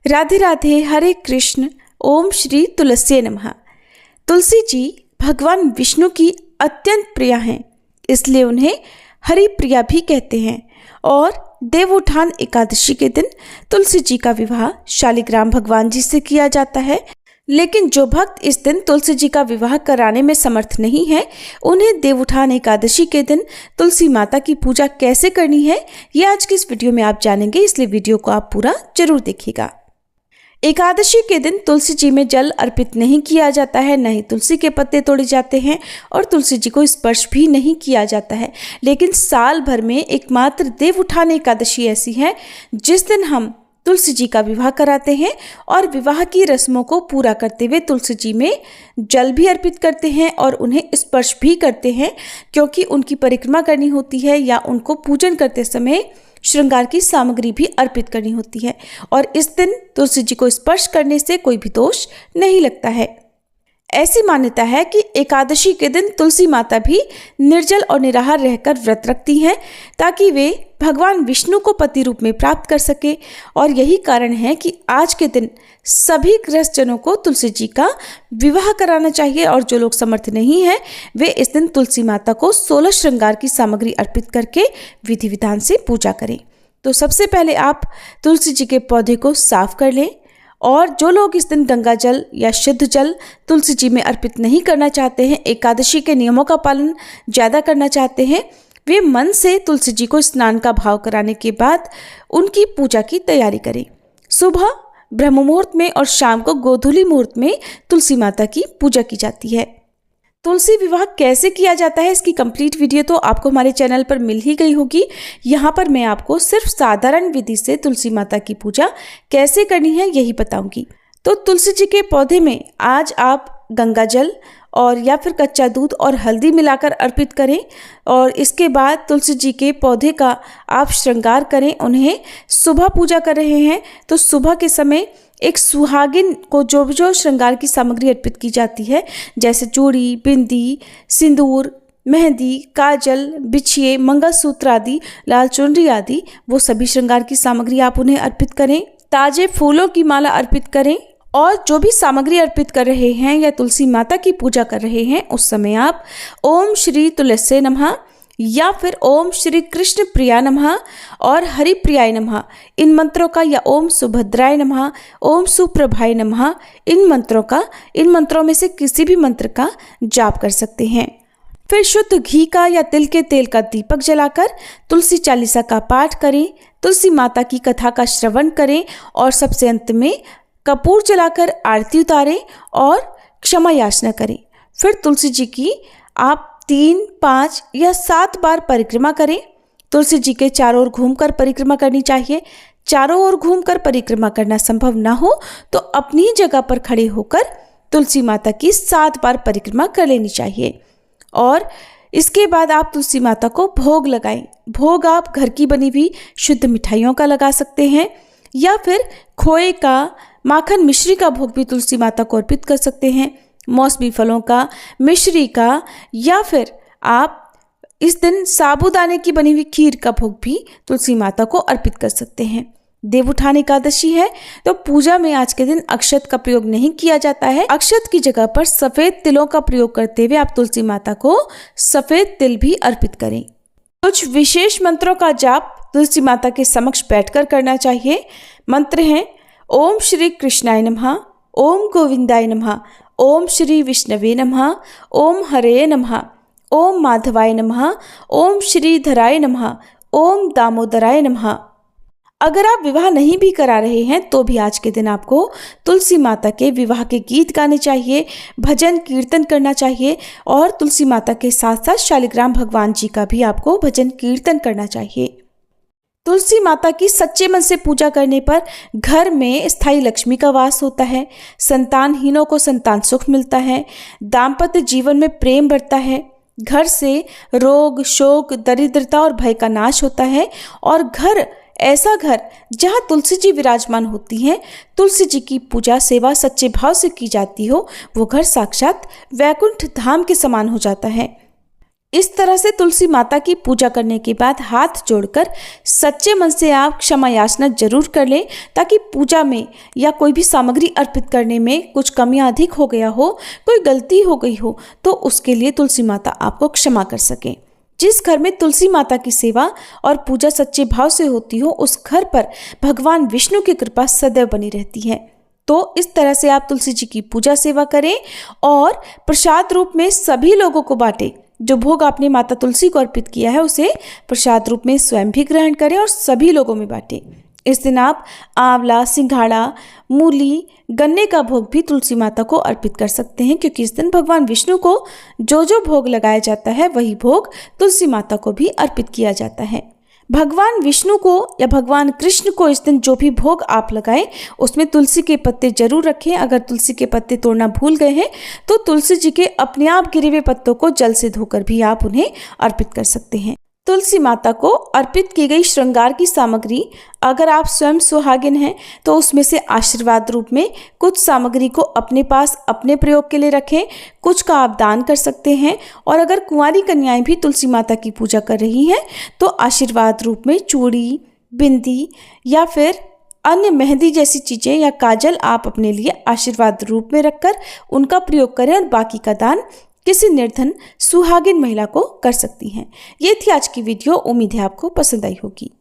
राधे राधे, हरे कृष्ण। ओम श्री तुलसी नमः। तुलसी जी भगवान विष्णु की अत्यंत प्रिय हैं, इसलिए उन्हें हरि प्रिया भी कहते हैं। और देवउठान एकादशी के दिन तुलसी जी का विवाह शालिग्राम भगवान जी से किया जाता है। लेकिन जो भक्त इस दिन तुलसी जी का विवाह कराने में समर्थ नहीं है, उन्हें देवउठान एकादशी के दिन तुलसी माता की पूजा कैसे करनी है, ये आज की इस वीडियो में आप जानेंगे, इसलिए वीडियो को आप पूरा जरूर देखिएगा। एकादशी के दिन तुलसी जी में जल अर्पित नहीं किया जाता है, न ही तुलसी के पत्ते तोड़े जाते हैं और तुलसी जी को स्पर्श भी नहीं किया जाता है। लेकिन साल भर में एकमात्र देवउठान एकादशी ऐसी है जिस दिन हम तुलसी जी का विवाह कराते हैं और विवाह की रस्मों को पूरा करते हुए तुलसी जी में जल भी अर्पित करते हैं और उन्हें स्पर्श भी करते हैं, क्योंकि उनकी परिक्रमा करनी होती है या उनको पूजन करते समय श्रृंगार की सामग्री भी अर्पित करनी होती है। और इस दिन तुलसी जी को स्पर्श करने से कोई भी दोष नहीं लगता है। ऐसी मान्यता है कि एकादशी के दिन तुलसी माता भी निर्जल और निराहार रहकर व्रत रखती हैं, ताकि वे भगवान विष्णु को पति रूप में प्राप्त कर सके। और यही कारण है कि आज के दिन सभी गृहस्थ जनों को तुलसी जी का विवाह कराना चाहिए। और जो लोग समर्थ नहीं हैं, वे इस दिन तुलसी माता को 16 श्रृंगार की सामग्री अर्पित करके विधि विधान से पूजा करें। तो सबसे पहले आप तुलसी जी के पौधे को साफ कर लें। और जो लोग इस दिन गंगा जल या शुद्ध जल तुलसी जी में अर्पित नहीं करना चाहते हैं, एकादशी के नियमों का पालन ज़्यादा करना चाहते हैं, वे मन से तुलसी जी को स्नान का भाव कराने के बाद उनकी पूजा की तैयारी करें। सुबह ब्रह्म मुहूर्त में और शाम को गोधूली मुहूर्त में तुलसी माता की पूजा की जाती है। तुलसी विवाह कैसे किया जाता है, इसकी कंप्लीट वीडियो तो आपको हमारे चैनल पर मिल ही गई होगी। यहाँ पर मैं आपको सिर्फ साधारण विधि से तुलसी माता की पूजा कैसे करनी है यही बताऊंगी। तो तुलसी जी के पौधे में आज आप गंगा जल और या फिर कच्चा दूध और हल्दी मिलाकर अर्पित करें। और इसके बाद तुलसी जी के पौधे का आप श्रृंगार करें। उन्हें सुबह पूजा कर रहे हैं तो सुबह के समय एक सुहागिन को जो श्रृंगार की सामग्री अर्पित की जाती है, जैसे चूड़ी, बिंदी, सिंदूर, मेहंदी, काजल, बिछिए, मंगलसूत्र आदि, लाल चुनरी आदि, वो सभी श्रृंगार की सामग्री आप उन्हें अर्पित करें। ताजे फूलों की माला अर्पित करें। और जो भी सामग्री अर्पित कर रहे हैं या तुलसी माता की पूजा कर रहे हैं, उस समय आप ओम श्री तुलसी नमः या फिर ओम श्री कृष्ण प्रिया नमः और हरि प्रियाय नमः, इन मंत्रों का, या ओम सुभद्राय नमः, ओम सुप्रभाय नमः, इन मंत्रों में से किसी भी मंत्र का जाप कर सकते हैं। फिर शुद्ध घी का या तिल के तेल का दीपक जलाकर तुलसी चालीसा का पाठ करें, तुलसी माता की कथा का श्रवण करें और सबसे अंत में कपूर जलाकर आरती उतारें और क्षमा याचना करें। फिर तुलसी जी की आप 3, 5 या 7 बार परिक्रमा करें। तुलसी जी के चारों ओर घूमकर परिक्रमा करनी चाहिए। चारों ओर घूमकर परिक्रमा करना संभव ना हो तो अपनी जगह पर खड़े होकर तुलसी माता की 7 बार परिक्रमा कर लेनी चाहिए। और इसके बाद आप तुलसी माता को भोग लगाएं। भोग आप घर की बनी हुई शुद्ध मिठाइयों का लगा सकते हैं या फिर खोए का, माखन मिश्री का भोग भी तुलसी माता को अर्पित कर सकते हैं, मौसमी फलों का, मिश्री का, या फिर आप इस दिन साबूदाने की बनी हुई खीर का भोग भी तुलसी माता को अर्पित कर सकते हैं। देवउठान एकादशी है तो पूजा में आज के दिन अक्षत का प्रयोग नहीं किया जाता है। अक्षत की जगह पर सफेद तिलों का प्रयोग करते हुए आप तुलसी माता को सफेद तिल भी अर्पित करें। कुछ विशेष मंत्रों का जाप तुलसी माता के समक्ष बैठकर करना चाहिए। मंत्र हैं ओम श्री कृष्णाय नमः, ओम गोविंदाय नमः, ओम श्री विष्णवे नमः, ओम हरे नमः, ओम माधवाय नमः, ओम श्रीधराय नमः, ओम दामोदराय नमः। अगर आप विवाह नहीं भी करा रहे हैं तो भी आज के दिन आपको तुलसी माता के विवाह के गीत गाने चाहिए, भजन कीर्तन करना चाहिए और तुलसी माता के साथ साथ शालिग्राम भगवान जी का भी आपको भजन कीर्तन करना चाहिए। तुलसी माता की सच्चे मन से पूजा करने पर घर में स्थायी लक्ष्मी का वास होता है, संतानहीनों को संतान सुख मिलता है, दाम्पत्य जीवन में प्रेम बढ़ता है, घर से रोग, शोक, दरिद्रता और भय का नाश होता है। और ऐसा घर जहाँ तुलसी जी विराजमान होती हैं, तुलसी जी की पूजा सेवा सच्चे भाव से की जाती हो, वो घर साक्षात वैकुंठ धाम के समान हो जाता है। इस तरह से तुलसी माता की पूजा करने के बाद हाथ जोड़कर सच्चे मन से आप क्षमा याचना जरूर कर लें, ताकि पूजा में या कोई भी सामग्री अर्पित करने में कुछ कमियां अधिक हो गया हो, कोई गलती हो गई हो, तो उसके लिए तुलसी माता आपको क्षमा कर सकें। जिस घर में तुलसी माता की सेवा और पूजा सच्चे भाव से होती हो, उस घर पर भगवान विष्णु की कृपा सदैव बनी रहती है। तो इस तरह से आप तुलसी जी की पूजा सेवा करें और प्रसाद रूप में सभी लोगों को बांटें। जो भोग आपने माता तुलसी को अर्पित किया है उसे प्रसाद रूप में स्वयं भी ग्रहण करें और सभी लोगों में बांटें। इस दिन आप आंवला, सिंघाड़ा, मूली, गन्ने का भोग भी तुलसी माता को अर्पित कर सकते हैं, क्योंकि इस दिन भगवान विष्णु को जो भोग लगाया जाता है वही भोग तुलसी माता को भी अर्पित किया जाता है। भगवान विष्णु को या भगवान कृष्ण को इस दिन जो भी भोग आप लगाएं उसमें तुलसी के पत्ते जरूर रखें। अगर तुलसी के पत्ते तोड़ना भूल गए हैं तो तुलसी जी के अपने आप गिरे हुए पत्तों को जल से धोकर भी आप उन्हें अर्पित कर सकते हैं। तुलसी माता को अर्पित की गई श्रृंगार की सामग्री, अगर आप स्वयं सुहागिन हैं तो उसमें से आशीर्वाद रूप में कुछ सामग्री को अपने पास अपने प्रयोग के लिए रखें, कुछ का आप दान कर सकते हैं। और अगर कुंवारी कन्याएं भी तुलसी माता की पूजा कर रही हैं तो आशीर्वाद रूप में चूड़ी, बिंदी या फिर अन्य मेहंदी जैसी चीज़ें या काजल आप अपने लिए आशीर्वाद रूप में रखकर उनका प्रयोग करें और बाकी का दान किसी निर्धन सुहागिन महिला को कर सकती हैं। ये थी आज की वीडियो। उम्मीद है आपको पसंद आई होगी।